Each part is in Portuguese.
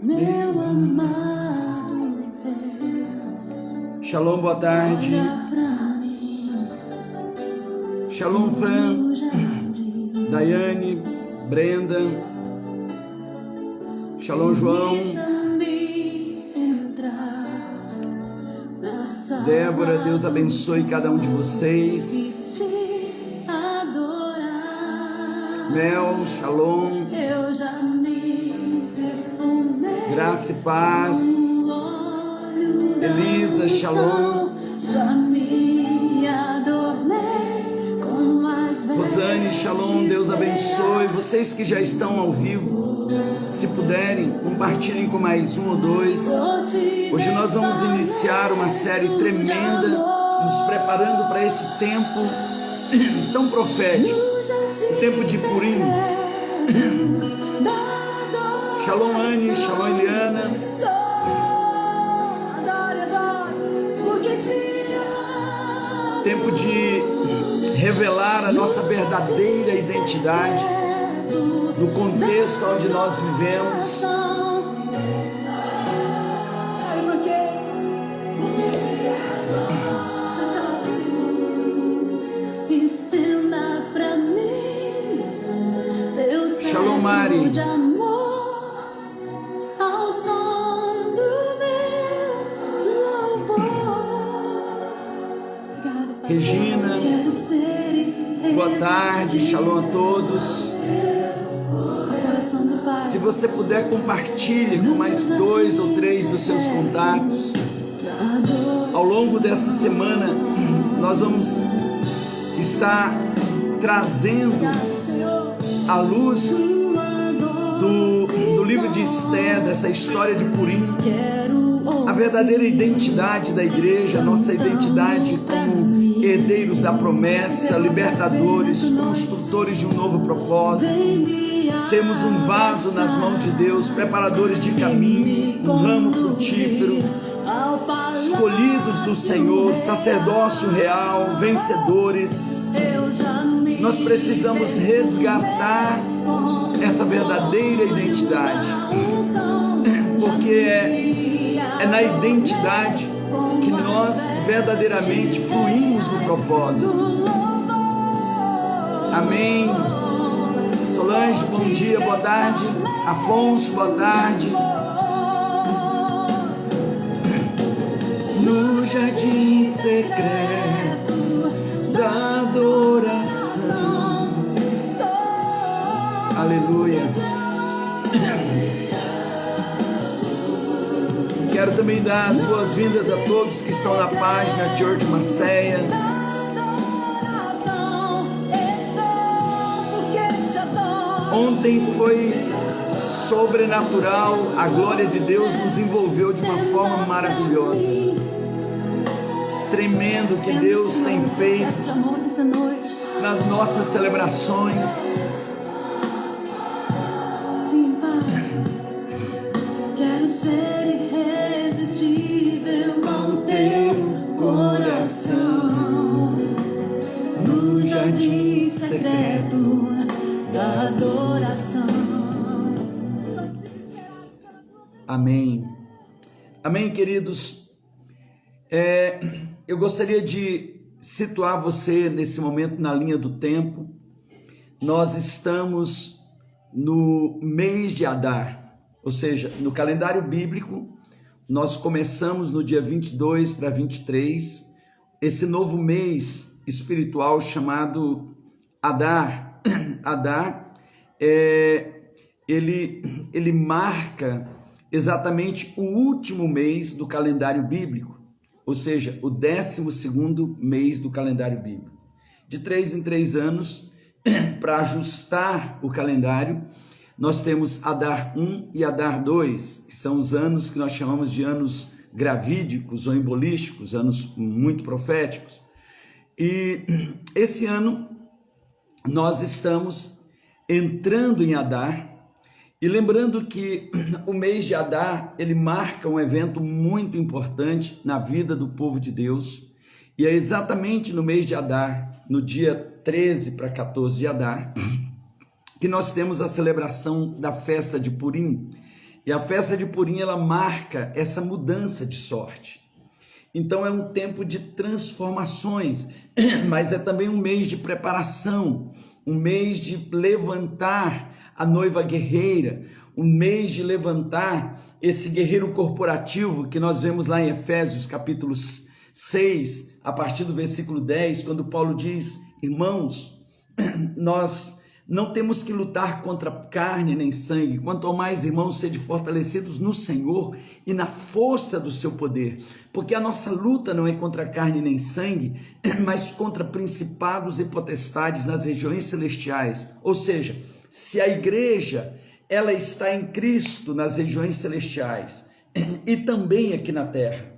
meu amado Rei. Shalom, boa tarde. Olha pra mim, Shalom, Fran, no jardim. Daiane, Brenda. Shalom, João, Permita-me entrar na sala Débora. Deus abençoe cada um de vocês. e te adorar. Mel, Shalom, Eu já me perfumei. graça e paz. Elisa, Shalom. Já me adornei com as Rosane, Shalom, Deus abençoe. Vocês que já estão ao vivo, se puderem, compartilhem com mais um ou dois. Hoje nós vamos iniciar uma série tremenda, nos preparando para esse tempo tão profético, o tempo de Purim. Shalom, Anne, Shalom, Eliana. Tempo de revelar a nossa verdadeira identidade no contexto onde nós vivemos. Estenda pra mim teu Shalom, Mari. cetro de amor ao som do meu louvor. Obrigada, Pai. Regina, Quero ser boa tarde, Shalom a todos. coração do Pai. Se você puder, compartilhe com mais 2 ou 3 dos seus contatos. Ao longo dessa semana, nós vamos estar trazendo à luz do livro de Esther, dessa história de Purim, a verdadeira identidade da igreja, nossa identidade como herdeiros da promessa, libertadores, construtores de um novo propósito. Sermos um vaso nas mãos de Deus, preparadores de caminho, um ramo frutífero, escolhidos do Senhor, sacerdócio real, vencedores. Nós precisamos resgatar essa verdadeira identidade, porque é na identidade que nós verdadeiramente fluímos no propósito. Amém. Solange, bom dia, boa tarde. Afonso, boa tarde. No jardim secreto da adoração. Aleluia. Quero também dar as boas-vindas a todos que estão na página Church Marseille. Ontem foi sobrenatural, a glória de Deus nos envolveu de uma forma maravilhosa. Tremendo que Deus tem feito nas nossas celebrações. Sim, Pai, quero ser irresistível ao teu coração, no jardim secreto da adoração. Amém. Amém, queridos. Eu gostaria de situar você nesse momento na linha do tempo. Nós estamos no mês de Adar, ou seja, no calendário bíblico, nós começamos no dia 22 para 23, esse novo mês espiritual chamado Adar. Adar, ele marca exatamente o último mês do calendário bíblico, ou seja, o 12º mês do calendário bíblico. De 3 em 3 anos, para ajustar o calendário, nós temos Adar 1 e Adar 2, que são os anos que nós chamamos de anos gravídicos ou embolísticos, anos muito proféticos. E esse ano nós estamos entrando em Adar, e lembrando que o mês de Adar, ele marca um evento muito importante na vida do povo de Deus, e é exatamente no mês de Adar, no dia 13 para 14 de Adar, que nós temos a celebração da festa de Purim. E a festa de Purim, ela marca essa mudança de sorte. Então é um tempo de transformações, mas é também um mês de preparação, um mês de levantar a noiva guerreira, um mês de levantar esse guerreiro corporativo que nós vemos lá em Efésios capítulo 6, a partir do versículo 10, quando Paulo diz: irmãos, nós não temos que lutar contra carne nem sangue, quanto ao mais, irmãos, sede fortalecidos no Senhor e na força do seu poder, porque a nossa luta não é contra carne nem sangue, mas contra principados e potestades nas regiões celestiais. Ou seja, se a igreja ela está em Cristo nas regiões celestiais e também aqui na terra,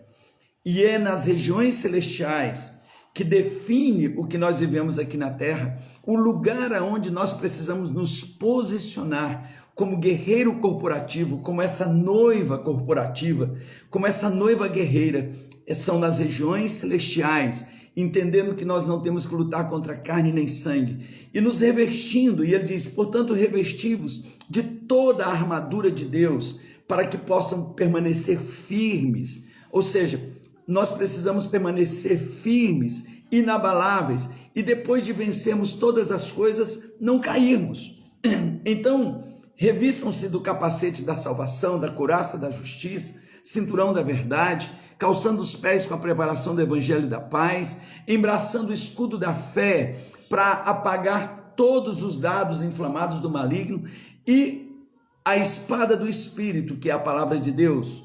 e é nas regiões celestiais que define o que nós vivemos aqui na terra, o lugar aonde nós precisamos nos posicionar como guerreiro corporativo, como essa noiva corporativa, como essa noiva guerreira, são nas regiões celestiais, entendendo que nós não temos que lutar contra carne nem sangue, e nos revestindo, e ele diz, portanto, revestivos de toda a armadura de Deus, para que possam permanecer firmes, ou seja, nós precisamos permanecer firmes, inabaláveis, e depois de vencermos todas as coisas, não cairmos. Então, revistam-se do capacete da salvação, da couraça da justiça, cinturão da verdade, calçando os pés com a preparação do evangelho da paz, embraçando o escudo da fé para apagar todos os dardos inflamados do maligno e a espada do Espírito, que é a palavra de Deus,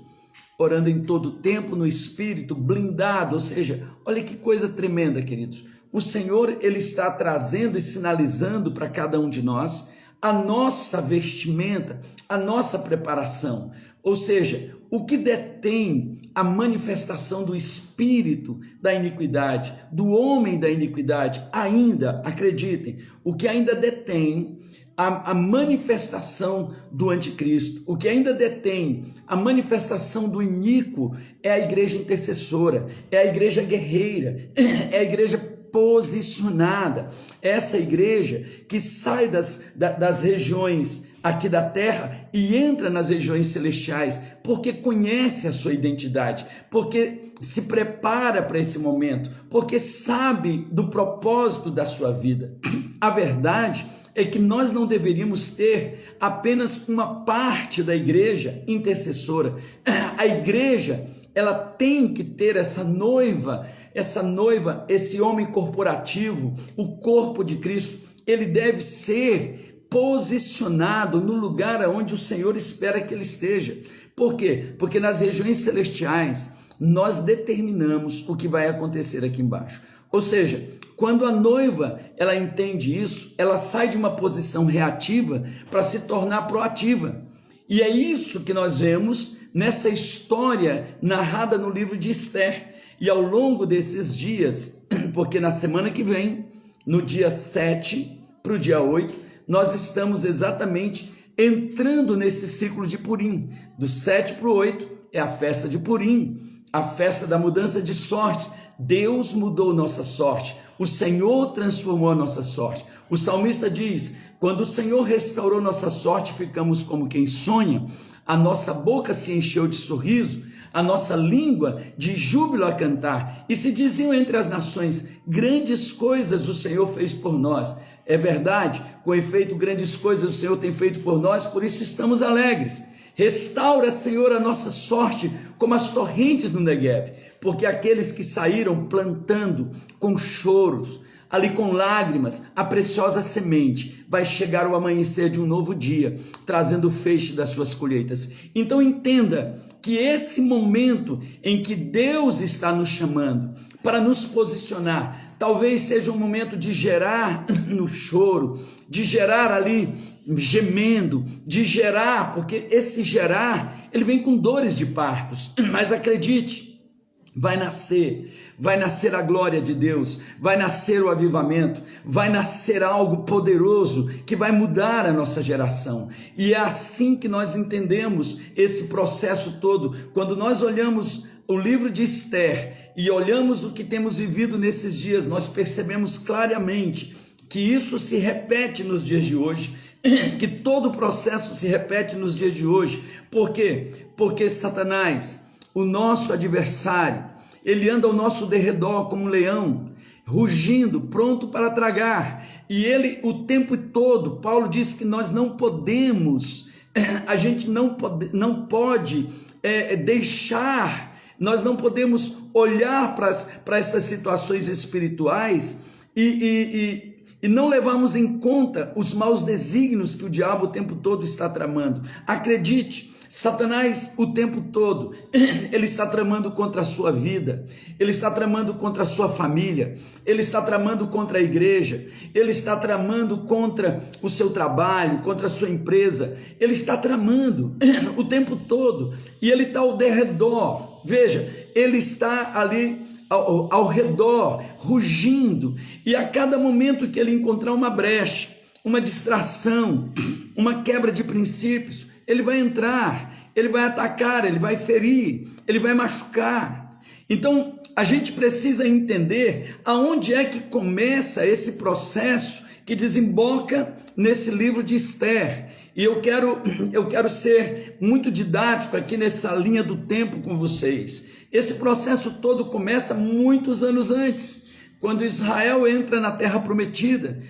orando em todo tempo no Espírito, blindado, ou seja, olha que coisa tremenda, queridos. O Senhor, Ele está trazendo e sinalizando para cada um de nós a nossa vestimenta, a nossa preparação, ou seja, o que detém a manifestação do espírito da iniquidade, do homem da iniquidade, ainda, acreditem, o que ainda detém a manifestação do anticristo, o que ainda detém a manifestação do iníquo é a igreja intercessora, é a igreja guerreira, é a igreja posicionada, essa igreja que sai das regiões aqui da terra e entra nas regiões celestiais, porque conhece a sua identidade, porque se prepara para esse momento, porque sabe do propósito da sua vida. A verdade é que nós não deveríamos ter apenas uma parte da igreja intercessora. A igreja, ela tem que ter essa noiva, esse homem corporativo, o corpo de Cristo, ele deve ser posicionado no lugar onde o Senhor espera que ele esteja. Por quê? Porque nas regiões celestiais, nós determinamos o que vai acontecer aqui embaixo. Ou seja, quando a noiva, ela entende isso, ela sai de uma posição reativa para se tornar proativa. E é isso que nós vemos nessa história narrada no livro de Esther. E ao longo desses dias, porque na semana que vem, no dia 7 para o dia 8, nós estamos exatamente entrando nesse ciclo de Purim. Do 7 para o 8 é a festa de Purim, a festa da mudança de sorte. Deus mudou nossa sorte, o Senhor transformou a nossa sorte. O salmista diz, quando o Senhor restaurou nossa sorte, ficamos como quem sonha, a nossa boca se encheu de sorriso, a nossa língua de júbilo a cantar, e se diziam entre as nações, grandes coisas o Senhor fez por nós. É verdade, com efeito, grandes coisas o Senhor tem feito por nós, por isso estamos alegres. Restaura, Senhor, a nossa sorte como as torrentes no Negueb, porque aqueles que saíram plantando com choros, ali com lágrimas, a preciosa semente, vai chegar o amanhecer de um novo dia, trazendo o feixe das suas colheitas. Então entenda que esse momento em que Deus está nos chamando para nos posicionar, talvez seja um momento de gerar no choro, de gerar ali gemendo, de gerar, porque esse gerar, ele vem com dores de partos, mas acredite, vai nascer a glória de Deus, vai nascer o avivamento, vai nascer algo poderoso que vai mudar a nossa geração. E é assim que nós entendemos esse processo todo. Quando nós olhamos o livro de Esther e olhamos o que temos vivido nesses dias, nós percebemos claramente que isso se repete nos dias de hoje, que todo o processo se repete nos dias de hoje. Por quê? Porque Satanás, o nosso adversário, ele anda ao nosso derredor como um leão, rugindo, pronto para tragar. E ele o tempo todo, Paulo diz que nós não podemos, a gente não pode deixar, nós não podemos olhar para essas situações espirituais e não levarmos em conta os maus desígnios que o diabo o tempo todo está tramando. Acredite, Satanás o tempo todo, ele está tramando contra a sua vida, ele está tramando contra a sua família, ele está tramando contra a igreja, ele está tramando contra o seu trabalho, contra a sua empresa, ele está tramando o tempo todo, e ele está ao derredor. Veja, ele está ali ao redor, rugindo, e a cada momento que ele encontrar uma brecha, uma distração, uma quebra de princípios, ele vai entrar, ele vai atacar, ele vai ferir, ele vai machucar. Então, a gente precisa entender aonde é que começa esse processo que desemboca nesse livro de Esther. E eu quero ser muito didático aqui nessa linha do tempo com vocês. Esse processo todo começa muitos anos antes, quando Israel entra na terra prometida,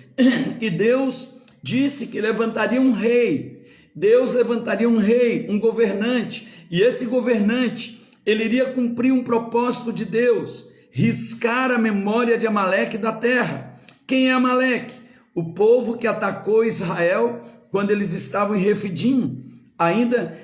e Deus disse que levantaria um rei. Deus levantaria um rei, um governante, e esse governante, ele iria cumprir um propósito de Deus, riscar a memória de Amaleque da terra. Quem é Amaleque? O povo que atacou Israel quando eles estavam em Refidim, ainda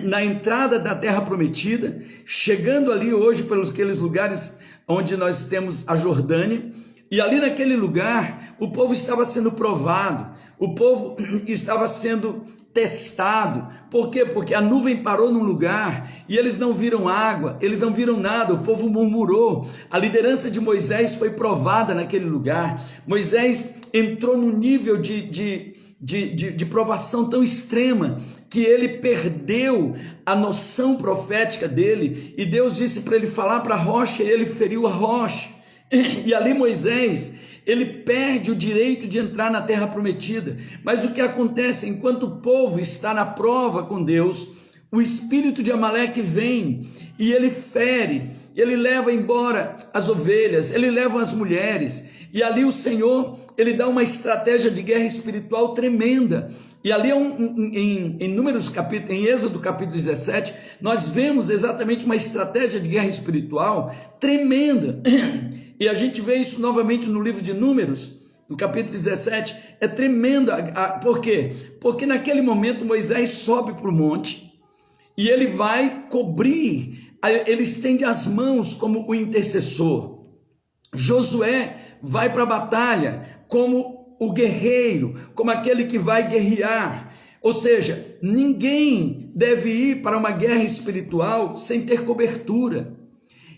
na entrada da terra prometida, chegando ali hoje pelos aqueles lugares onde nós temos a Jordânia, e ali naquele lugar o povo estava sendo provado, o povo estava sendo testado. Por quê? Porque a nuvem parou num lugar e eles não viram água, eles não viram nada, o povo murmurou. A liderança de Moisés foi provada naquele lugar. Moisés entrou num nível de provação tão extrema que ele perdeu a noção profética dele, e Deus disse para ele falar para a rocha, e ele feriu a rocha. E ali Moisés, ele perde o direito de entrar na terra prometida. Mas o que acontece? Enquanto o povo está na prova com Deus, o espírito de Amaleque vem e ele fere, ele leva embora as ovelhas, ele leva as mulheres, e ali o Senhor, ele dá uma estratégia de guerra espiritual tremenda. E ali em Números capítulo, em Êxodo capítulo 17, nós vemos exatamente uma estratégia de guerra espiritual tremenda. E a gente vê isso novamente no livro de Números, no capítulo 17, é tremendo. Por quê? Porque naquele momento Moisés sobe para o monte e ele vai cobrir, ele estende as mãos como o intercessor. Josué vai para a batalha como o guerreiro, como aquele que vai guerrear. Ou seja, ninguém deve ir para uma guerra espiritual sem ter cobertura.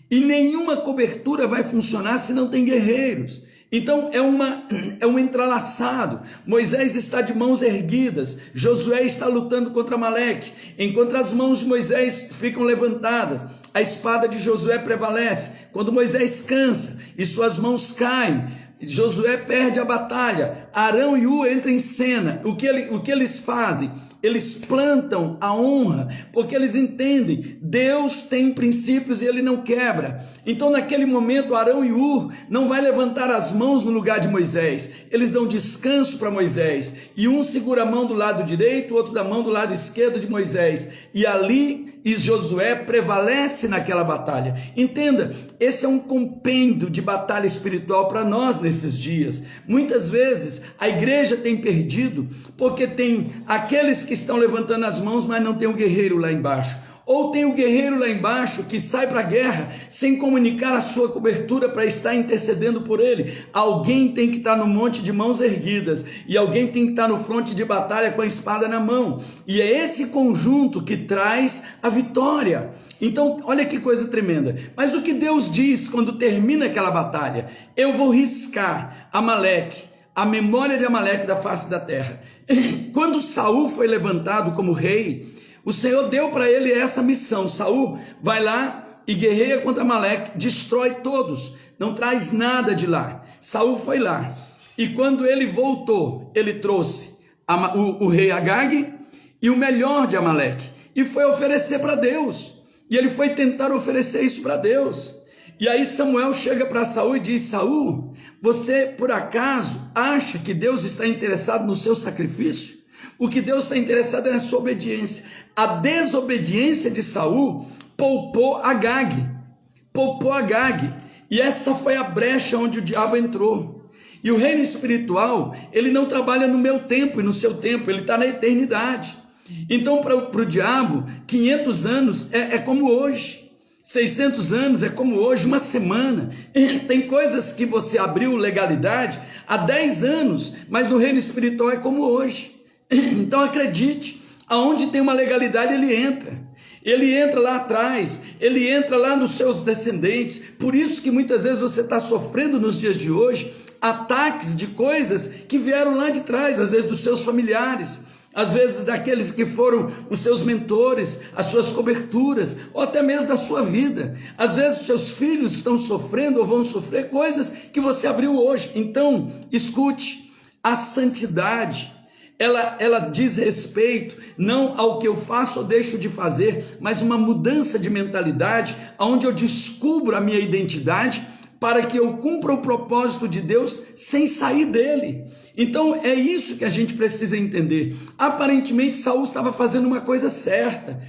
E nenhuma cobertura vai funcionar se não tem guerreiros. Então é um entrelaçado. Moisés está de mãos erguidas, Josué está lutando contra Amaleque, enquanto as mãos de Moisés ficam levantadas, a espada de Josué prevalece. Quando Moisés cansa e suas mãos caem, Josué perde a batalha. Arão e Ur entram em cena. O que eles fazem? Eles plantam a honra, porque eles entendem, Deus tem princípios e ele não quebra. Então naquele momento Arão e Ur não vai levantar as mãos no lugar de Moisés, eles dão descanso para Moisés, e um segura a mão do lado direito, o outro da mão do lado esquerdo de Moisés, e ali Josué prevalece naquela batalha. Entenda, esse é um compêndio de batalha espiritual para nós nesses dias. Muitas vezes a igreja tem perdido, porque tem aqueles que estão levantando as mãos, mas não tem um guerreiro lá embaixo. Ou tem o guerreiro lá embaixo que sai para a guerra sem comunicar a sua cobertura para estar intercedendo por ele. Alguém tem que estar no monte de mãos erguidas, e alguém tem que estar no fronte de batalha com a espada na mão. E é esse conjunto que traz a vitória. Então, olha que coisa tremenda. Mas o que Deus diz quando termina aquela batalha? Eu vou riscar Amaleque, a memória de Amaleque da face da terra. Quando Saul foi levantado como rei, o Senhor deu para ele essa missão. Saul vai lá e guerreia contra Amaleque, destrói todos, não traz nada de lá. Saul foi lá, e quando ele voltou, ele trouxe o rei Agag e o melhor de Amaleque, e foi oferecer para Deus, e ele foi tentar oferecer isso para Deus. E aí Samuel chega para Saul e diz: Saul, você por acaso acha que Deus está interessado no seu sacrifício? O que Deus está interessado é na sua obediência. A desobediência de Saul poupou Agag, e essa foi a brecha onde o diabo entrou. E o reino espiritual, ele não trabalha no meu tempo e no seu tempo, ele está na eternidade. Então para o diabo, 500 anos é como hoje, 600 anos é como hoje, uma semana. Tem coisas que você abriu legalidade há 10 anos, mas no reino espiritual é como hoje. Então acredite, aonde tem uma legalidade ele entra lá atrás, ele entra lá nos seus descendentes. Por isso que muitas vezes você está sofrendo nos dias de hoje ataques de coisas que vieram lá de trás, às vezes dos seus familiares, às vezes daqueles que foram os seus mentores, as suas coberturas, ou até mesmo da sua vida. Às vezes os seus filhos estão sofrendo ou vão sofrer coisas que você abriu hoje. Então, escute, a santidade, ela diz respeito não ao que eu faço ou deixo de fazer, mas uma mudança de mentalidade, onde eu descubro a minha identidade para que eu cumpra o propósito de Deus sem sair dele. Então é isso que a gente precisa entender. Aparentemente Saul estava fazendo uma coisa certa,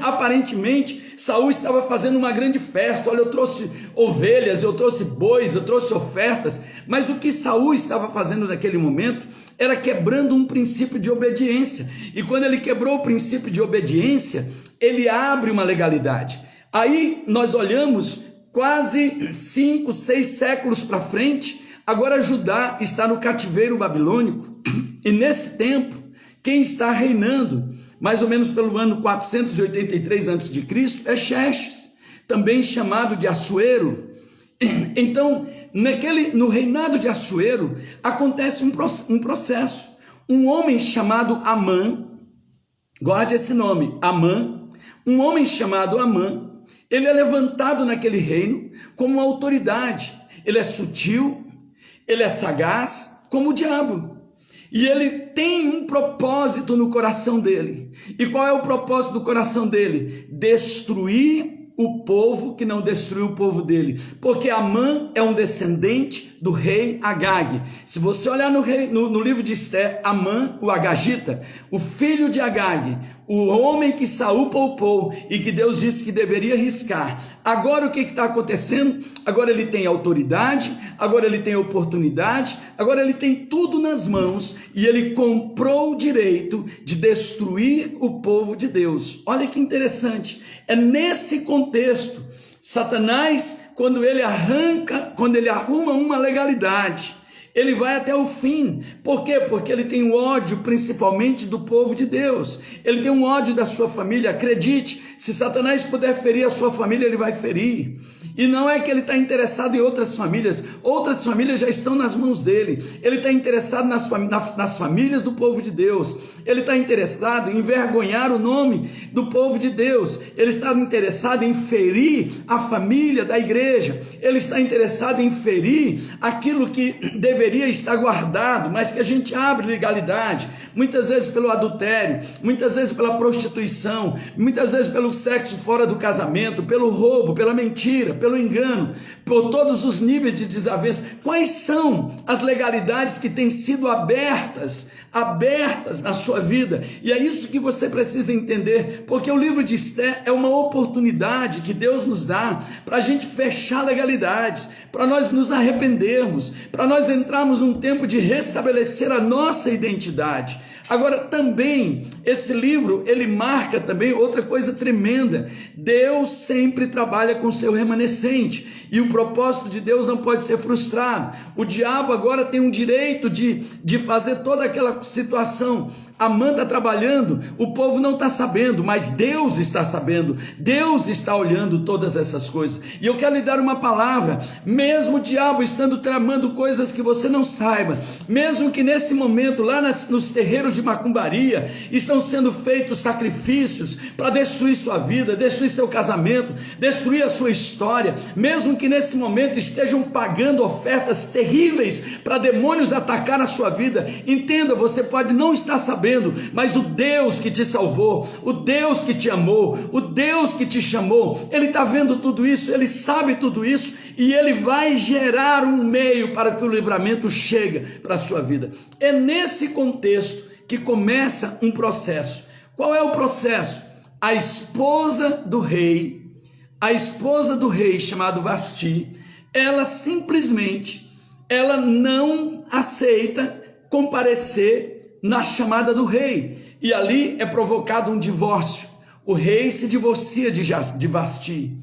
aparentemente Saul estava fazendo uma grande festa. Olha, eu trouxe ovelhas, eu trouxe bois, eu trouxe ofertas, mas o que Saul estava fazendo naquele momento era quebrando um princípio de obediência, e quando ele quebrou o princípio de obediência, ele abre uma legalidade. Aí nós olhamos quase 5, 6 séculos para frente. Agora Judá está no cativeiro babilônico, e nesse tempo, quem está reinando, mais ou menos pelo ano 483 a.C., é Xerxes, também chamado de Assuero. Então, no reinado de Assuero, acontece um processo. Um homem chamado Amã, guarde esse nome, Amã, um homem chamado Amã, ele é levantado naquele reino como uma autoridade. Ele é sutil, ele é sagaz, como o diabo. E ele tem um propósito no coração dele. E qual é o propósito do coração dele? Destruir o povo que não destruiu o povo dele. Porque Amã é um descendente do rei Agag. Se você olhar no livro de Esther, Amã, o Agagita, o filho de Agag, o homem que Saul poupou e que Deus disse que deveria riscar. Agora o que está acontecendo? Agora ele tem autoridade, agora ele tem oportunidade, agora ele tem tudo nas mãos, e ele comprou o direito de destruir o povo de Deus. Olha que interessante, é nesse contexto, Satanás, quando ele arruma uma legalidade, ele vai até o fim. Por quê? Porque ele tem um ódio principalmente do povo de Deus, ele tem um ódio da sua família. Acredite, se Satanás puder ferir a sua família, ele vai ferir. E não é que ele está interessado em outras famílias já estão nas mãos dele. Ele está interessado nas famílias do povo de Deus, ele está interessado em envergonhar o nome do povo de Deus, ele está interessado em ferir a família da igreja, ele está interessado em ferir aquilo que deveria estar guardado, mas que a gente abre legalidade, muitas vezes pelo adultério, muitas vezes pela prostituição, muitas vezes pelo sexo fora do casamento, pelo roubo, pela mentira, pelo engano, por todos os níveis de desavença. Quais são as legalidades que têm sido abertas na sua vida? E é isso que você precisa entender, porque o livro de Esther é uma oportunidade que Deus nos dá para a gente fechar legalidades, para nós nos arrependermos, para nós entrarmos num tempo de restabelecer a nossa identidade. Agora também, esse livro, ele marca também outra coisa tremenda: Deus sempre trabalha com seu remanescente, e o propósito de Deus não pode ser frustrado. O diabo agora tem um direito de fazer toda aquela situação a mãe está trabalhando, o povo não está sabendo, mas Deus está sabendo, Deus está olhando todas essas coisas. E eu quero lhe dar uma palavra: mesmo o diabo estando tramando coisas que você não saiba, mesmo que nesse momento lá nos terreiros de macumbaria estão sendo feitos sacrifícios para destruir sua vida, destruir seu casamento, destruir a sua história, mesmo que nesse momento estejam pagando ofertas terríveis para demônios atacar a sua vida, entenda, você pode não estar sabendo, mas o Deus que te salvou, o Deus que te amou, o Deus que te chamou, Ele está vendo tudo isso, Ele sabe tudo isso, e Ele vai gerar um meio para que o livramento chegue para a sua vida. É nesse contexto que começa um processo. Qual é o processo? A esposa do rei chamado Vasti, ela simplesmente, ela não aceita comparecer na chamada do rei, e ali é provocado um divórcio. O rei se divorcia de Vasti.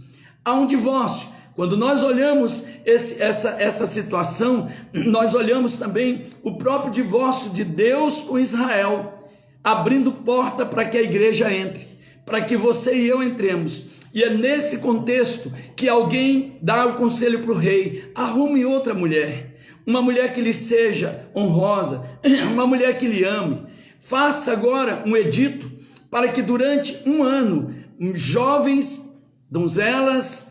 Há um divórcio. Quando nós olhamos essa situação, nós olhamos também o próprio divórcio de Deus com Israel, abrindo porta para que a igreja entre, para que você e eu entremos. E é nesse contexto que alguém dá o conselho para o rei: arrume outra mulher, uma mulher que lhe seja honrosa, uma mulher que lhe ame. Faça agora um edito para que durante um ano jovens, donzelas,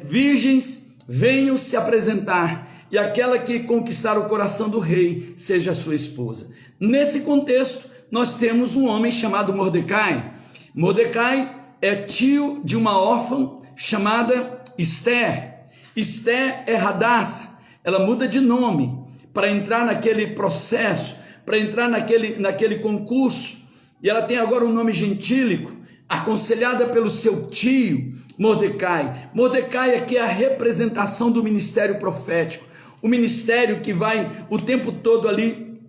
virgens venham se apresentar, e aquela que conquistar o coração do rei seja sua esposa. Nesse contexto nós temos um homem chamado Mordecai. Mordecai é tio de uma órfã chamada Esther. Esther é Hadassah. Ela muda de nome para entrar naquele processo, para entrar naquele concurso, e ela tem agora um nome gentílico, aconselhada pelo seu tio Mordecai. Mordecai aqui é a representação do ministério profético, o ministério que vai o tempo todo ali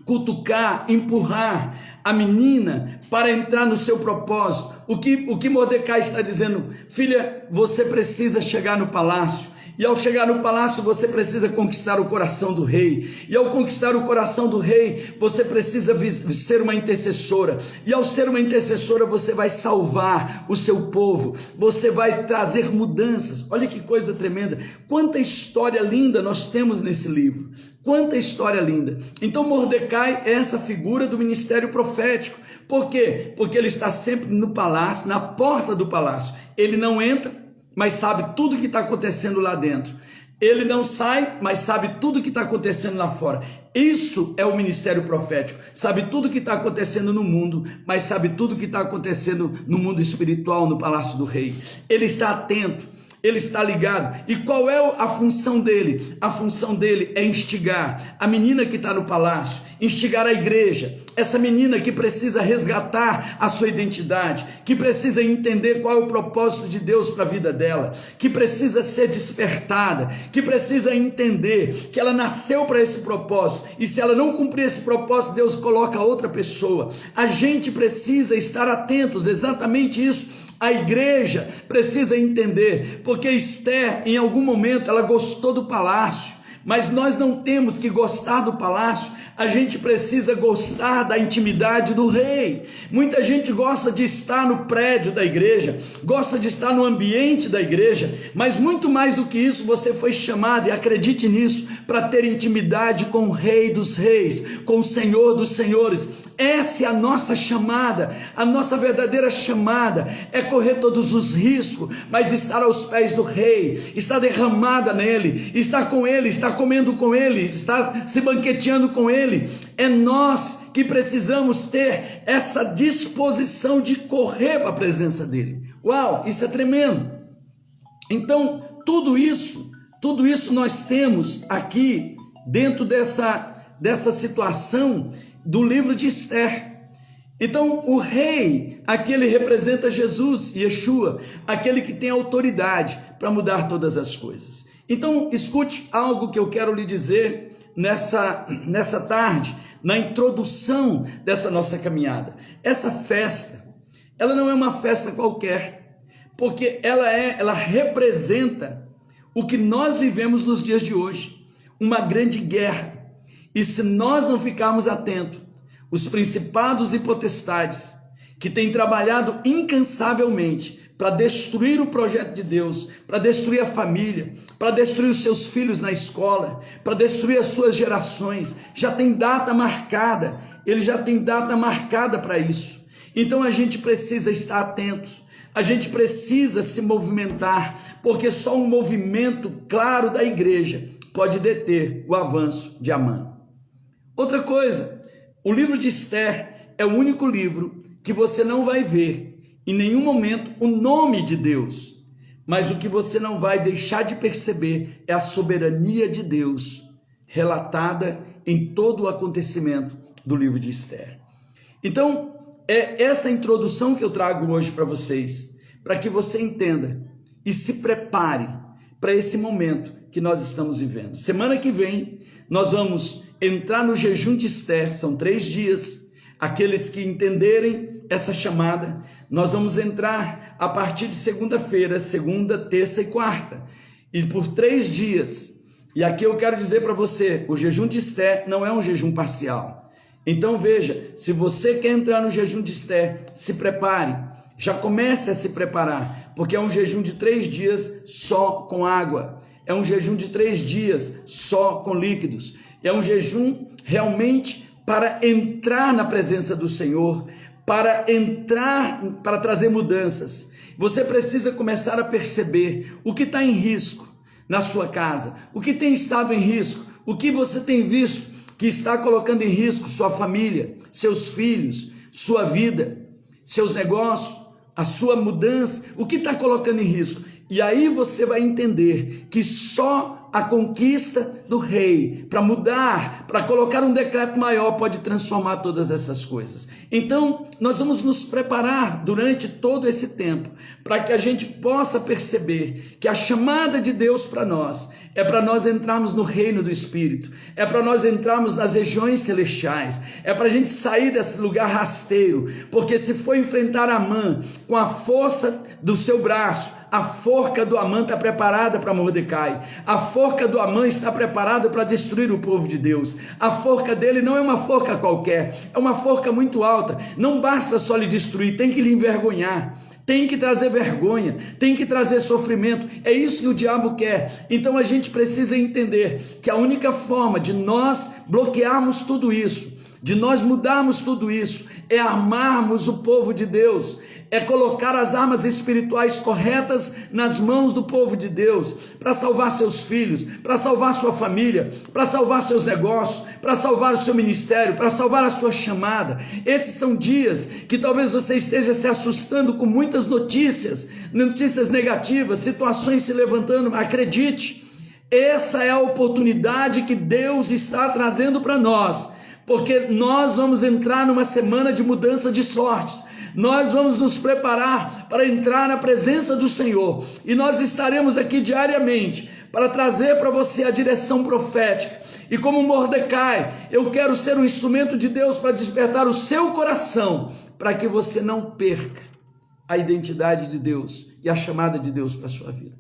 cutucar, empurrar a menina para entrar no seu propósito. O que Mordecai está dizendo? Filha, você precisa chegar no palácio. E ao chegar no palácio, você precisa conquistar o coração do rei. E ao conquistar o coração do rei, você precisa ser uma intercessora. E ao ser uma intercessora, você vai salvar o seu povo. Você vai trazer mudanças. Olha que coisa tremenda. Quanta história linda nós temos nesse livro. Quanta história linda. Então Mordecai é essa figura do ministério profético. Por quê? Porque ele está sempre no palácio, na porta do palácio. Ele não entra, mas sabe tudo que está acontecendo lá dentro. Ele não sai, mas sabe tudo que está acontecendo lá fora. Isso é o ministério profético. Sabe tudo que está acontecendo no mundo, mas sabe tudo que está acontecendo no mundo espiritual, no palácio do rei. Ele está atento, ele está ligado. E qual é a função dele? A função dele é instigar a menina que está no palácio, instigar a igreja, essa menina que precisa resgatar a sua identidade, que precisa entender qual é o propósito de Deus para a vida dela, que precisa ser despertada, que precisa entender que ela nasceu para esse propósito, e se ela não cumprir esse propósito, Deus coloca outra pessoa. A gente precisa estar atentos, exatamente isso. A igreja precisa entender, porque Esther, em algum momento, ela gostou do palácio, mas nós não temos que gostar do palácio, a gente precisa gostar da intimidade do rei. Muita gente gosta de estar no prédio da igreja, gosta de estar no ambiente da igreja, mas muito mais do que isso, você foi chamado, e acredite nisso, para ter intimidade com o Rei dos Reis, com o Senhor dos Senhores. Essa é a nossa chamada, a nossa verdadeira chamada é correr todos os riscos, mas estar aos pés do rei, estar derramada nele, estar com ele, estar comendo com ele, estar se banqueteando com ele. É nós que precisamos ter essa disposição de correr para a presença dele. Uau, isso é tremendo. Então, tudo isso nós temos aqui dentro dessa situação do livro de Esther. Então o rei, aqui ele representa Jesus, Yeshua, aquele que tem autoridade para mudar todas as coisas. Então escute algo que eu quero lhe dizer nessa tarde, na introdução dessa nossa caminhada. Essa festa, ela não é uma festa qualquer, porque ela representa o que nós vivemos nos dias de hoje, uma grande guerra. E se nós não ficarmos atentos, os principados e potestades que têm trabalhado incansavelmente para destruir o projeto de Deus, para destruir a família, para destruir os seus filhos na escola, para destruir as suas gerações, já tem data marcada, ele já tem data marcada para isso. Então a gente precisa estar atento, a gente precisa se movimentar, porque só um movimento claro da igreja pode deter o avanço de Amã. Outra coisa, o livro de Esther é o único livro que você não vai ver em nenhum momento o nome de Deus, mas o que você não vai deixar de perceber é a soberania de Deus relatada em todo o acontecimento do livro de Esther. Então, é essa introdução que eu trago hoje para vocês, para que você entenda e se prepare para esse momento que nós estamos vivendo. Semana que vem, nós vamos entrar no jejum de Esther, são 3 dias. Aqueles que entenderem essa chamada, nós vamos entrar a partir de segunda-feira, segunda, terça e quarta, e por 3 dias. E aqui eu quero dizer para você, o jejum de Esther não é um jejum parcial. Então veja, se você quer entrar no jejum de Esther, se prepare, já comece a se preparar, porque é um jejum de 3 dias só com água, é um jejum de 3 dias só com líquidos, é um jejum realmente para entrar na presença do Senhor, para trazer mudanças. Você precisa começar a perceber o que está em risco na sua casa, o que tem estado em risco, o que você tem visto que está colocando em risco sua família, seus filhos, sua vida, seus negócios, a sua mudança, o que está colocando em risco. E aí você vai entender que só a conquista do rei, para mudar, para colocar um decreto maior, pode transformar todas essas coisas. Então, nós vamos nos preparar durante todo esse tempo, para que a gente possa perceber que a chamada de Deus para nós, é para nós entrarmos no reino do Espírito, é para nós entrarmos nas regiões celestiais, é para a gente sair desse lugar rasteiro, porque se for enfrentar Amã com a força do seu braço, a forca do Amã está preparada para Mordecai, a forca do Amã está preparada para destruir o povo de Deus. A forca dele não é uma forca qualquer, é uma forca muito alta. Não basta só lhe destruir, tem que lhe envergonhar, tem que trazer vergonha, tem que trazer sofrimento. É isso que o diabo quer. Então a gente precisa entender que a única forma de nós bloquearmos tudo isso, de nós mudarmos tudo isso, é armarmos o povo de Deus, é colocar as armas espirituais corretas nas mãos do povo de Deus, para salvar seus filhos, para salvar sua família, para salvar seus negócios, para salvar o seu ministério, para salvar a sua chamada. Esses são dias que talvez você esteja se assustando com muitas notícias negativas, situações se levantando. Acredite, essa é a oportunidade que Deus está trazendo para nós, porque nós vamos entrar numa semana de mudança de sortes. Nós vamos nos preparar para entrar na presença do Senhor, e nós estaremos aqui diariamente para trazer para você a direção profética. E como Mordecai, eu quero ser um instrumento de Deus para despertar o seu coração, para que você não perca a identidade de Deus e a chamada de Deus para a sua vida.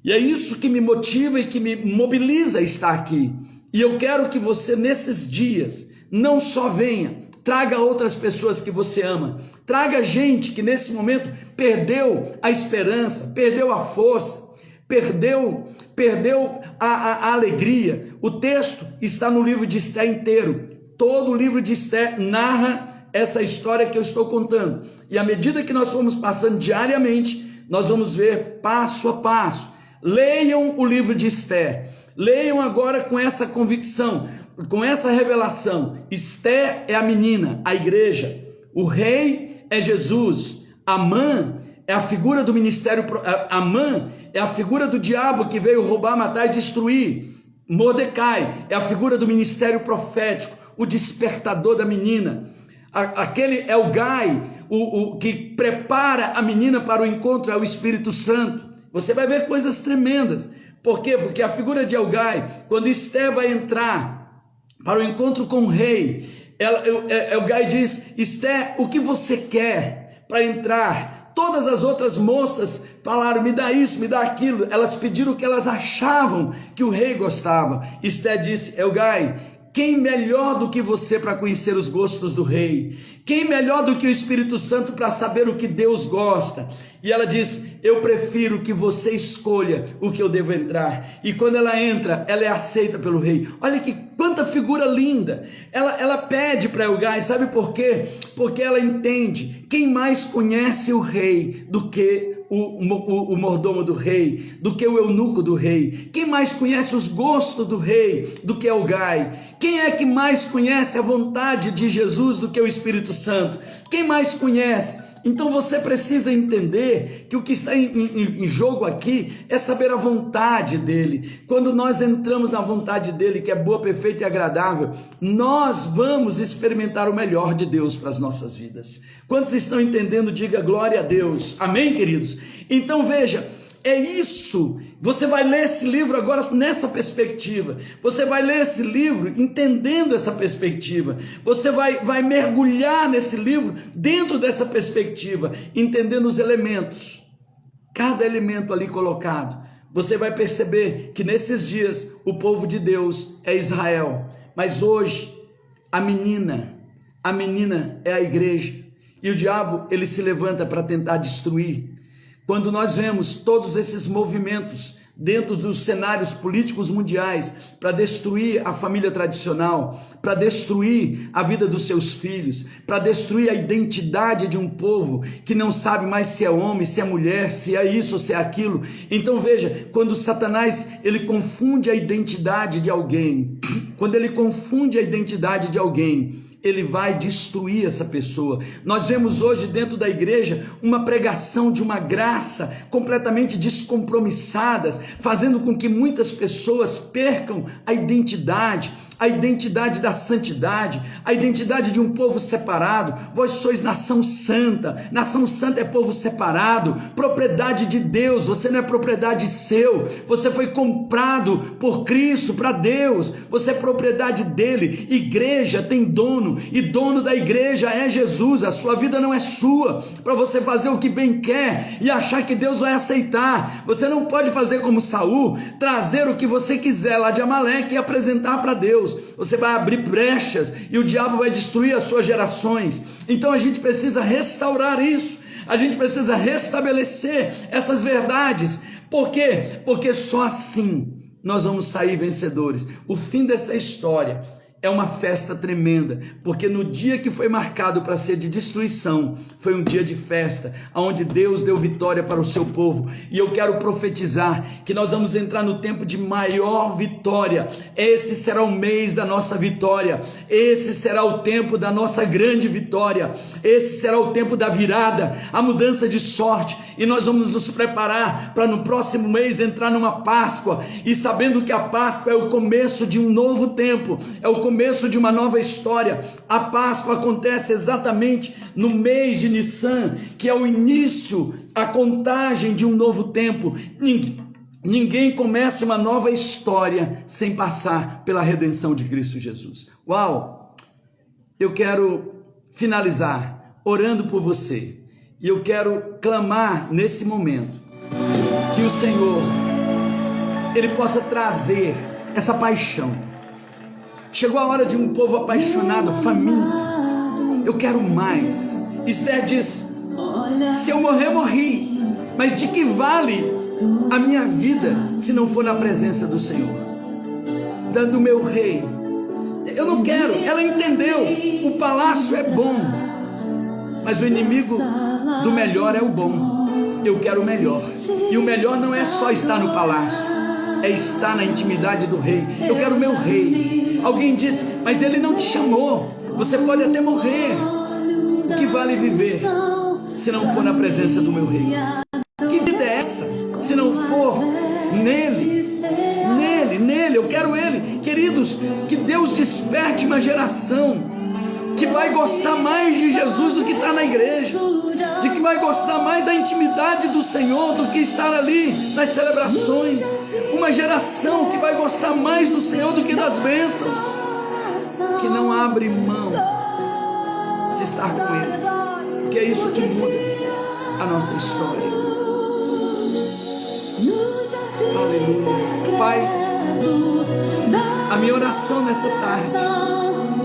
E é isso que me motiva e que me mobiliza a estar aqui. E eu quero que você, nesses dias, não só venha, traga outras pessoas que você ama, traga gente que nesse momento perdeu a esperança, perdeu a força, perdeu a alegria. O texto está no livro de Esther inteiro, todo o livro de Esther narra essa história que eu estou contando, e à medida que nós formos passando diariamente, nós vamos ver passo a passo. Leiam o livro de Esther, leiam agora com essa convicção, com essa revelação. Esther é a menina, a igreja. O rei é Jesus. Amã é a figura do ministério. Amã é a figura do diabo que veio roubar, matar e destruir. Mordecai é a figura do ministério profético, o despertador da menina. Aquele é o Gai, o que prepara a menina para o encontro, é o Espírito Santo. Você vai ver coisas tremendas. Por quê? Porque a figura de Elgai, quando Esther vai entrar para o encontro com o rei, Elgai diz: Esther, o que você quer para entrar? Todas as outras moças falaram: me dá isso, me dá aquilo. Elas pediram o que elas achavam que o rei gostava. Esther disse: Elgai, Quem melhor do que você para conhecer os gostos do rei? Quem melhor do que o Espírito Santo para saber o que Deus gosta? E ela diz: eu prefiro que você escolha o que eu devo entrar. E quando ela entra, ela é aceita pelo rei. Olha que quanta figura linda. Ela pede para Hegai, sabe por quê? Porque ela entende, quem mais conhece o rei do que o mordomo do rei, do que o eunuco do rei? Quem mais conhece os gostos do rei do que Hegai? Quem é que mais conhece a vontade de Jesus do que o Espírito Santo? Quem mais conhece? Então você precisa entender que o que está em jogo aqui é saber a vontade dele. Quando nós entramos na vontade dele, que é boa, perfeita e agradável, nós vamos experimentar o melhor de Deus para as nossas vidas. Quantos estão entendendo? Diga glória a Deus. Amém, queridos? Então veja, é isso. Você vai ler esse livro agora nessa perspectiva. Você vai ler esse livro entendendo essa perspectiva. Você vai mergulhar nesse livro dentro dessa perspectiva, entendendo os elementos. Cada elemento ali colocado. Você vai perceber que nesses dias o povo de Deus é Israel. Mas hoje a menina é a igreja. E o diabo, ele se levanta para tentar destruir. Quando nós vemos todos esses movimentos dentro dos cenários políticos mundiais para destruir a família tradicional, para destruir a vida dos seus filhos, para destruir a identidade de um povo que não sabe mais se é homem, se é mulher, se é isso ou se é aquilo. Então veja, quando Satanás ele confunde a identidade de alguém, quando ele confunde a identidade de alguém, ele vai destruir essa pessoa. Nós vemos hoje dentro da igreja uma pregação de uma graça completamente descompromissadas, fazendo com que muitas pessoas percam a identidade da santidade, a identidade de um povo separado. Vós sois nação santa é povo separado, propriedade de Deus, você não é propriedade seu, você foi comprado por Cristo para Deus, você é propriedade dele. Igreja tem dono, e dono da igreja é Jesus. A sua vida não é sua para você fazer o que bem quer e achar que Deus vai aceitar. Você não pode fazer como Saul, trazer o que você quiser lá de Amaleque e apresentar para Deus. Você vai abrir brechas e o diabo vai destruir as suas gerações. Então a gente precisa restaurar isso, a gente precisa restabelecer essas verdades. Por quê? Porque só assim nós vamos sair vencedores. O fim dessa história é uma festa tremenda, porque no dia que foi marcado para ser de destruição, foi um dia de festa, onde Deus deu vitória para o seu povo. E eu quero profetizar que nós vamos entrar no tempo de maior vitória. Esse será o mês da nossa vitória, esse será o tempo da nossa grande vitória, esse será o tempo da virada, a mudança de sorte. E nós vamos nos preparar para no próximo mês entrar numa Páscoa, e sabendo que a Páscoa é o começo de um novo tempo, é o começo de uma nova história. A Páscoa acontece exatamente no mês de Nissan, que é o início, a contagem de um novo tempo. Ninguém começa uma nova história sem passar pela redenção de Cristo Jesus. Uau! Eu quero finalizar orando por você. E eu quero clamar nesse momento que o Senhor, Ele possa trazer essa paixão. Chegou a hora de um povo apaixonado, faminto. Eu quero mais. Esther diz: se eu morrer, morri. Mas de que vale a minha vida se não for na presença do Senhor? Dando o meu rei. Eu não quero. Ela entendeu. O palácio é bom, mas o inimigo do melhor é o bom. Eu quero o melhor. E o melhor não é só estar no palácio, é estar na intimidade do rei. Eu quero o meu rei. Alguém disse: mas ele não te chamou. Você pode até morrer. O que vale viver se não for na presença do meu rei? Que vida é essa se não for nele? Nele, eu quero ele. Queridos, que Deus desperte uma geração que vai gostar mais de Jesus do que está na igreja, de que vai gostar mais da intimidade do Senhor do que estar ali nas celebrações. Uma geração que vai gostar mais do Senhor do que das bênçãos, que não abre mão de estar com Ele, porque é isso que muda a nossa história. Aleluia. Pai, A minha oração nessa tarde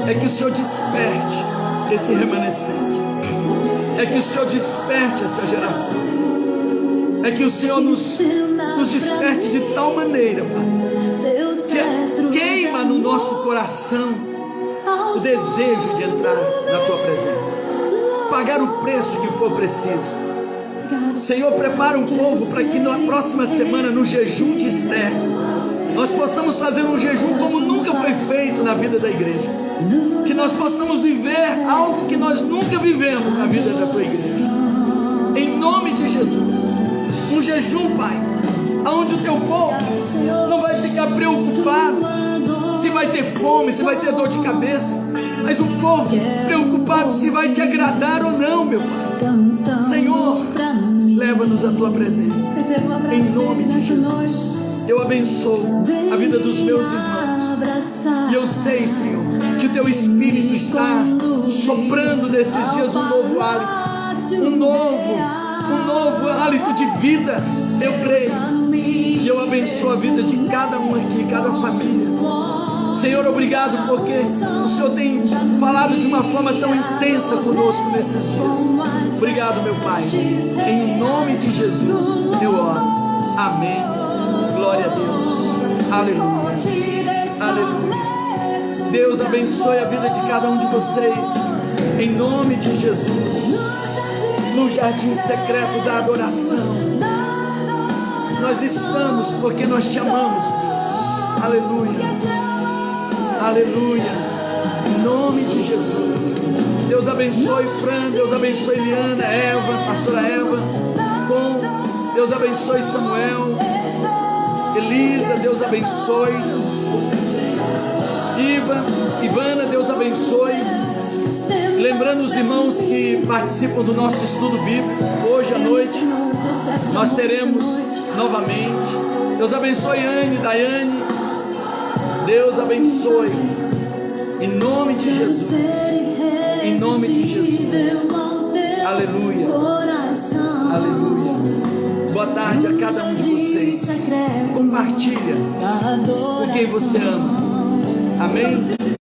é que o Senhor desperte esse remanescente, é que o Senhor desperte essa geração, é que o Senhor nos desperte de tal maneira, Pai, que queima no nosso coração o desejo de entrar na Tua presença, pagar o preço que for preciso. Senhor, prepara um povo para que na próxima semana, no jejum de Esther, nós possamos fazer um jejum como nunca foi feito na vida da igreja, que nós possamos viver algo que nós nunca vivemos na vida da Tua igreja, em nome de Jesus. Um jejum, Pai, onde o Teu povo não vai ficar preocupado se vai ter fome, se vai ter dor de cabeça, mas o povo preocupado se vai Te agradar ou não, meu Pai. Senhor, leva-nos à Tua presença, em nome de Jesus. Eu abençoo a vida dos meus irmãos, e eu sei, Senhor, que o Teu Espírito está soprando nesses dias um novo hálito, um novo hálito de vida, eu creio, e eu abençoo a vida de cada um aqui, cada família. Senhor, obrigado porque o Senhor tem falado de uma forma tão intensa conosco nesses dias. Obrigado, meu Pai, em nome de Jesus eu oro, amém, glória a Deus, aleluia, aleluia. Deus abençoe a vida de cada um de vocês, em nome de Jesus. No jardim secreto da adoração nós estamos porque nós Te amamos, aleluia, aleluia, em nome de Jesus. Deus abençoe Fran, Deus abençoe Liana, Eva, pastora Eva, Deus abençoe Samuel, Elisa, Deus abençoe Ivana, Deus abençoe. Lembrando os irmãos que participam do nosso estudo bíblico, hoje à noite nós teremos novamente. Deus abençoe Anne, Daiane, Deus abençoe, em nome de Jesus, em nome de Jesus, aleluia, aleluia. Boa tarde a cada um de vocês. Compartilha com quem você ama, amém?